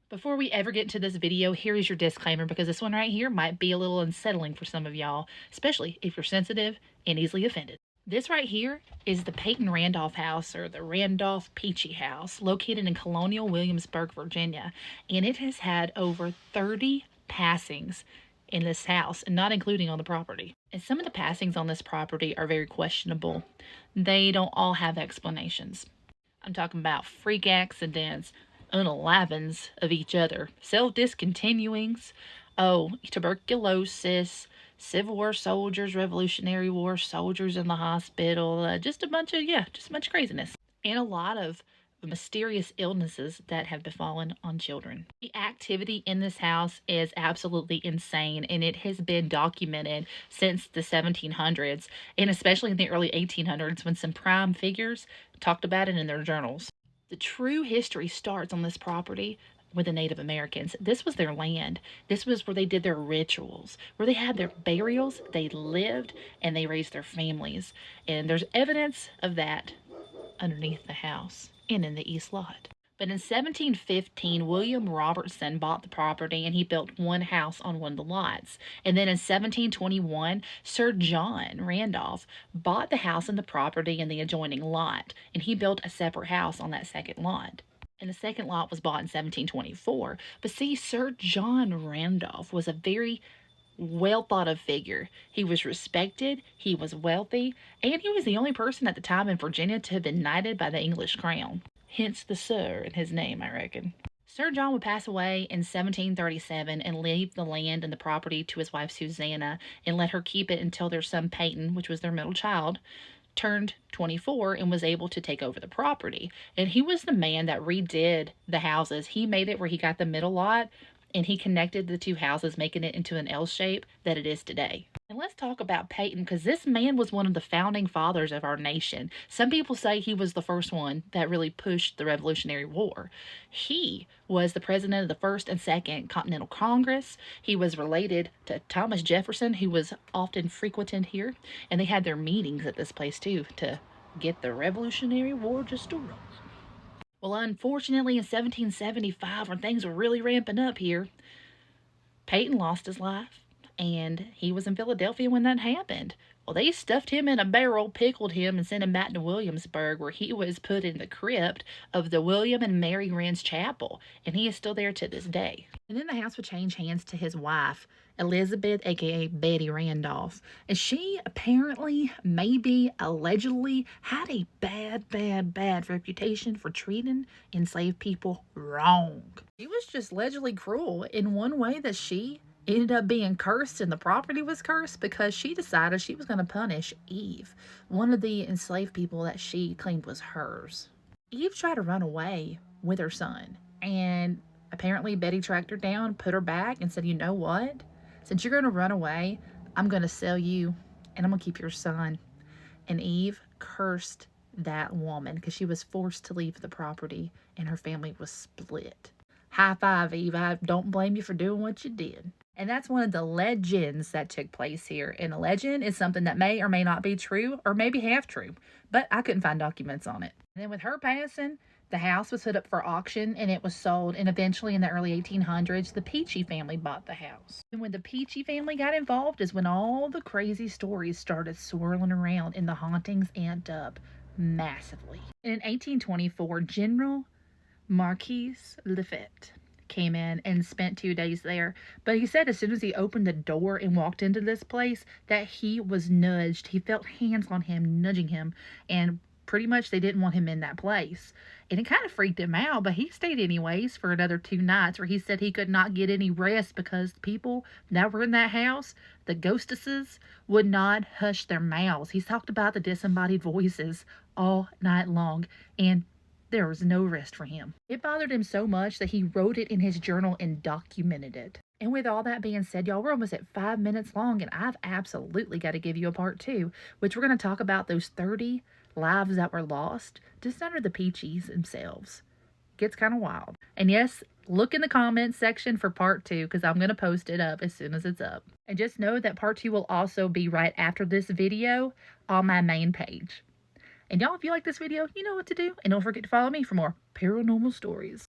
Before we ever get into this video, here is your disclaimer because this one right here might be a little unsettling for some of y'all, especially if you're sensitive and easily offended. This right here is the Peyton Randolph house, or the Randolph Peachy house, located in colonial Williamsburg, Virginia, and it has had over 30 passings in this house, and not including on the property. And some of the passings on this property are very questionable. They don't all have explanations. I'm talking about freak accidents, unalivings of each other, self-discontinuings, tuberculosis, Civil War soldiers, Revolutionary War soldiers in the hospital, just a bunch of craziness. And a lot of mysterious illnesses that have befallen on children. The activity in this house is absolutely insane, and it has been documented since the 1700s, and especially in the early 1800s when some prime figures talked about it in their journals. The true history starts on this property with the Native Americans. This was their land. This was where they did their rituals, where they had their burials, they lived, and they raised their families. And there's evidence of that underneath the house and in the east lot. But in 1715, William Robertson bought the property and he built one house on one of the lots. And then in 1721, Sir John Randolph bought the house and the property in the adjoining lot, and he built a separate house on that second lot. And the second lot was bought in 1724. But see, Sir John Randolph was a very well thought of figure. He was respected, he was wealthy, and he was the only person at the time in Virginia to have been knighted by the English crown. Hence the Sir in his name, I reckon. Sir John would pass away in 1737 and leave the land and the property to his wife Susanna and let her keep it until their son Peyton, which was their middle child, turned 24 and was able to take over the property. And he was the man that redid the houses. He made it where he got the middle lot, and he connected the two houses, making it into an L shape that it is today. And let's talk about Peyton, because this man was one of the founding fathers of our nation. Some people say he was the first one that really pushed the Revolutionary War. He was the president of the First and Second Continental Congress. He was related to Thomas Jefferson, who was often frequented here, and they had their meetings at this place too to get the Revolutionary War just to roll. Well, unfortunately, in 1775, when things were really ramping up here, Peyton lost his life, and he was in Philadelphia when that happened. Well, they stuffed him in a barrel, pickled him, and sent him back to Williamsburg, where he was put in the crypt of the William and Mary Wren's Chapel, and he is still there to this day. And then the house would change hands to his wife, Elizabeth, aka Betty Randolph, and she apparently, maybe, allegedly had a bad reputation for treating enslaved people wrong. She was just allegedly cruel in one way that she ended up being cursed, and the property was cursed because she decided she was going to punish Eve, one of the enslaved people that she claimed was hers. Eve tried to run away with her son, and apparently Betty tracked her down, put her back, and said, you know what? Since you're going to run away, I'm going to sell you, and I'm going to keep your son. And Eve cursed that woman because she was forced to leave the property, and her family was split. High five, Eve. I don't blame you for doing what you did. And that's one of the legends that took place here. And a legend is something that may or may not be true, or maybe half true, but I couldn't find documents on it. And then with her passing, the house was put up for auction and it was sold. And eventually in the early 1800s, the Peachy family bought the house. And when the Peachy family got involved is when all the crazy stories started swirling around and the hauntings amped up massively. And in 1824, General Marquis Lafayette came in and spent 2 days there. But he said as soon as he opened the door and walked into this place that he was nudged. He felt hands on him, nudging him, and pretty much they didn't want him in that place. And it kind of freaked him out, but he stayed anyways for another 2 nights, where he said he could not get any rest because the people that were in that house, the ghostesses, would not hush their mouths. He's talked about the disembodied voices all night long, and there was no rest for him. It bothered him so much that he wrote it in his journal and documented it. And with all that being said, y'all, we're almost at 5 minutes long, and I've absolutely got to give you a part 2, which we're going to talk about those 30 lives that were lost just under the Peachies themselves. Gets kind of wild. And yes, look in the comments section for part 2, because I'm going to post it up as soon as it's up. And just know that part 2 will also be right after this video on my main page. And y'all, if you like this video, you know what to do. And don't forget to follow me for more paranormal stories.